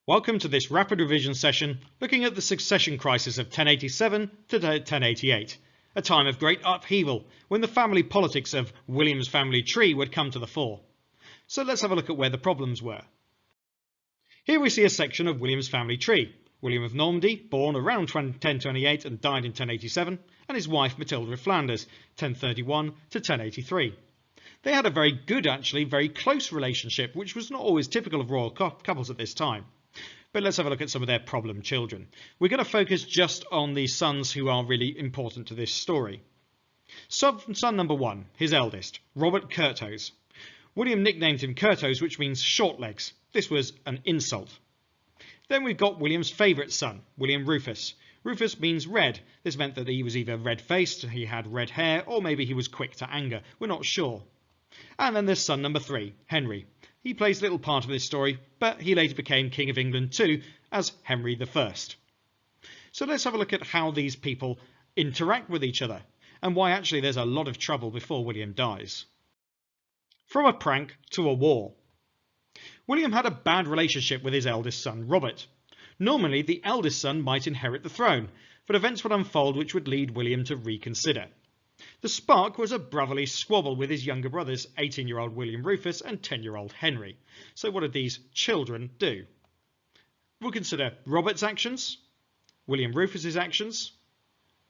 Welcome to this rapid revision session looking at the succession crisis of 1087 to 1088, a time of great upheaval when the family politics of William's family tree would come to the fore. So let's have a look at where the problems were. Here we see a section of William's family tree. William of Normandy, born around 1028 and died in 1087, and his wife Matilda of Flanders, 1031 to 1083. They had a very good, very close relationship, which was not always typical of royal couples at this time. But let's have a look at some of their problem children. We're going to focus just on the sons who are really important to this story. Son number one, his eldest, Robert Curthose. William nicknamed him Curthose, which means short legs. This was an insult. Then we've got William's favourite son, William Rufus. Rufus means red. This meant that he was either red-faced, he had red hair, or maybe he was quick to anger. We're not sure. And then there's son number 3, Henry. He plays little part of this story, but he later became King of England too, as Henry I. So let's have a look at how these people interact with each other, and why actually there's a lot of trouble before William dies. From a prank to a war. William had a bad relationship with his eldest son, Robert. Normally, the eldest son might inherit the throne, but events would unfold which would lead William to reconsider. The spark was a brotherly squabble with his younger brothers, 18-year-old William Rufus and 10-year-old Henry. So what did these children do? We'll consider Robert's actions, William Rufus's actions,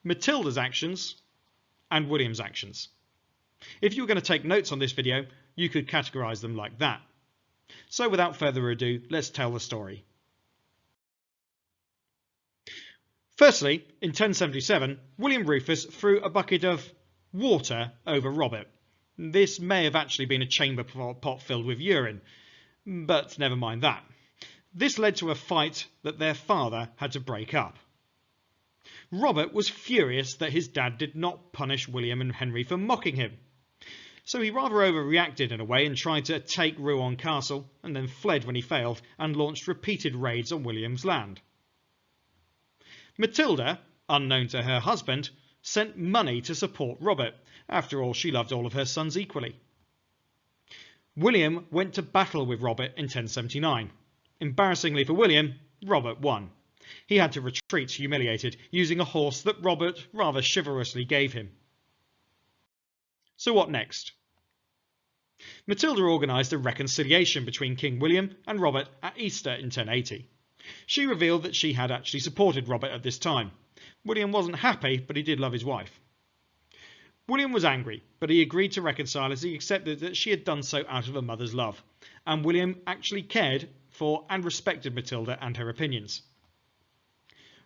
Matilda's actions, and William's actions. If you were going to take notes on this video, you could categorise them like that. So without further ado, let's tell the story. Firstly, in 1077, William Rufus threw a bucket of water over Robert. This may have actually been a chamber pot filled with urine, but never mind that. This led to a fight that their father had to break up. Robert was furious that his dad did not punish William and Henry for mocking him. So he rather overreacted in a way and tried to take Rouen Castle, and then fled when he failed and launched repeated raids on William's land. Matilda, unknown to her husband, sent money to support Robert. After all, she loved all of her sons equally. William went to battle with Robert in 1079. Embarrassingly for William, Robert won. He had to retreat humiliated, using a horse that Robert rather chivalrously gave him. So what next? Matilda organised a reconciliation between King William and Robert at Easter in 1080. She revealed that she had actually supported Robert at this time. William wasn't happy, but he did love his wife. William was angry, but he agreed to reconcile as he accepted that she had done so out of a mother's love, and William actually cared for and respected Matilda and her opinions.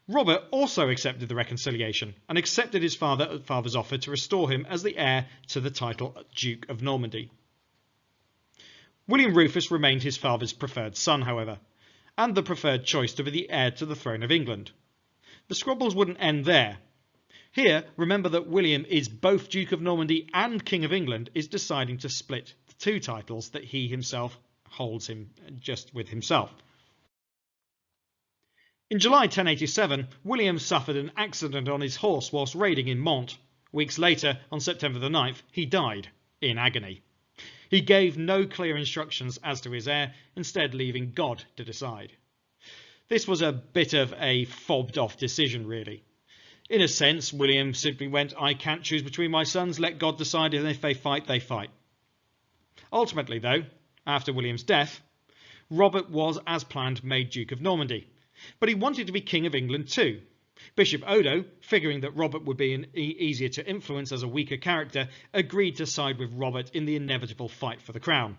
Robert also accepted the reconciliation and accepted his father's offer to restore him as the heir to the title Duke of Normandy. William Rufus remained his father's preferred son, however, and the preferred choice to be the heir to the throne of England. The squabbles wouldn't end there. Here, remember that William is both Duke of Normandy and King of England, is deciding to split the two titles that he himself holds just with himself. In July 1087, William suffered an accident on his horse whilst raiding in Mont. Weeks later, on September the 9th, he died in agony. He gave no clear instructions as to his heir, instead leaving God to decide. This was a bit of a fobbed off decision, really. In a sense, William simply went, I can't choose between my sons, let God decide, and if they fight, they fight. Ultimately, though, after William's death, Robert was, as planned, made Duke of Normandy. But he wanted to be King of England too. Bishop Odo, figuring that Robert would be easier to influence as a weaker character, agreed to side with Robert in the inevitable fight for the crown.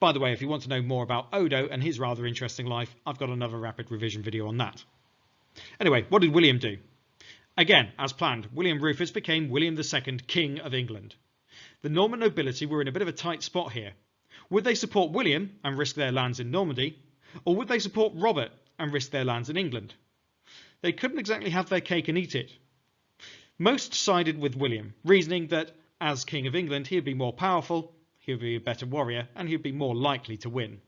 By the way, if you want to know more about Odo and his rather interesting life, I've got another rapid revision video on that. Anyway, what did William do? Again, as planned, William Rufus became William II, King of England. The Norman nobility were in a bit of a tight spot here. Would they support William and risk their lands in Normandy, or would they support Robert and risk their lands in England? They couldn't exactly have their cake and eat it. Most sided with William, reasoning that as King of England he would be more powerful, he would be a better warrior, and he would be more likely to win.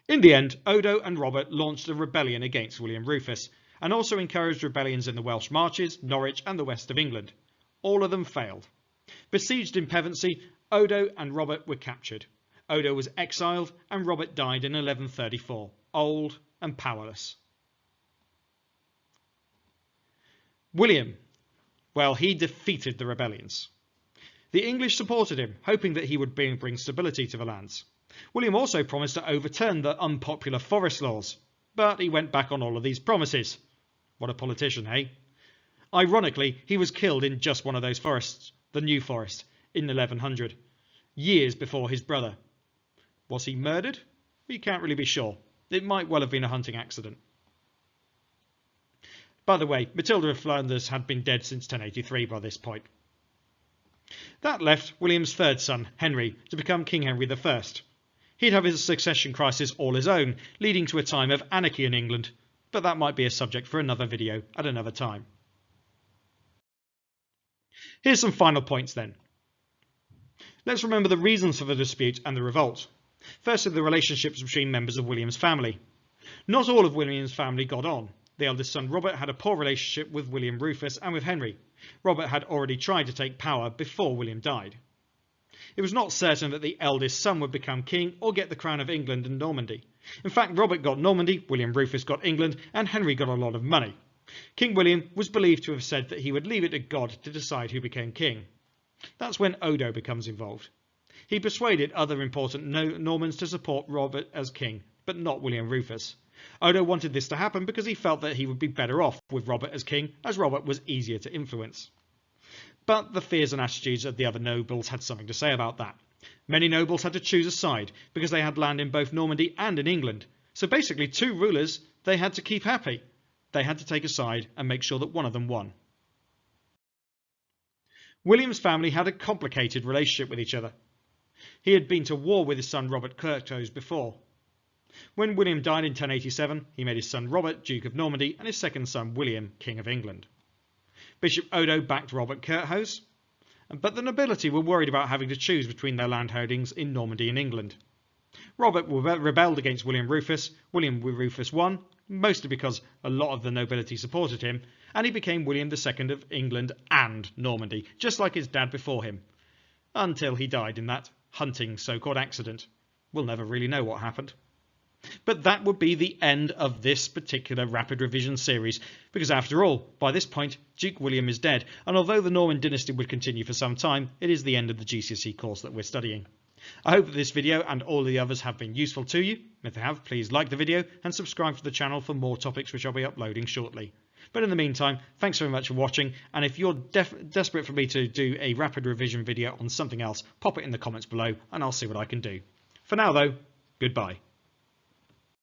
In the end, Odo and Robert launched a rebellion against William Rufus, and also encouraged rebellions in the Welsh Marches, Norwich and the west of England. All of them failed. Besieged in Pevensey, Odo and Robert were captured. Odo was exiled and Robert died in 1134, old and powerless. William, well, he defeated the rebellions. The English supported him, hoping that he would bring stability to the lands. William also promised to overturn the unpopular forest laws, but he went back on all of these promises. What a politician, eh? Ironically, he was killed in just one of those forests, the New Forest, in 1100, years before his brother. Was he murdered? We can't really be sure. It might well have been a hunting accident. By the way, Matilda of Flanders had been dead since 1083 by this point. That left William's third son, Henry, to become King Henry I. He'd have his succession crisis all his own, leading to a time of anarchy in England, but that might be a subject for another video at another time. Here's some final points then. Let's remember the reasons for the dispute and the revolt. Firstly, the relationships between members of William's family. Not all of William's family got on. The eldest son Robert had a poor relationship with William Rufus and with Henry. Robert had already tried to take power before William died. It was not certain that the eldest son would become king or get the crown of England and Normandy. In fact, Robert got Normandy, William Rufus got England, and Henry got a lot of money. King William was believed to have said that he would leave it to God to decide who became king. That's when Odo becomes involved. He persuaded other important Normans to support Robert as king, but not William Rufus. Odo wanted this to happen because he felt that he would be better off with Robert as king, as Robert was easier to influence. But the fears and attitudes of the other nobles had something to say about that. Many nobles had to choose a side because they had land in both Normandy and in England. So basically, two rulers they had to keep happy. They had to take a side and make sure that one of them won. William's family had a complicated relationship with each other. He had been to war with his son Robert Curthose before. When William died in 1087, he made his son Robert Duke of Normandy and his second son William King of England. Bishop Odo backed Robert Curthose, but the nobility were worried about having to choose between their landholdings in Normandy and England. Robert rebelled against William Rufus. William Rufus won, mostly because a lot of the nobility supported him, and he became William II of England and Normandy, just like his dad before him, until he died in that hunting so-called accident. We'll never really know what happened. But that would be the end of this particular rapid revision series, because after all, by this point, Duke William is dead, and although the Norman dynasty would continue for some time, it is the end of the GCSE course that we're studying. I hope that this video and all the others have been useful to you. If they have, please like the video and subscribe to the channel for more topics which I'll be uploading shortly. But in the meantime, thanks very much for watching, and if you're desperate for me to do a rapid revision video on something else, pop it in the comments below and I'll see what I can do. For now though, goodbye.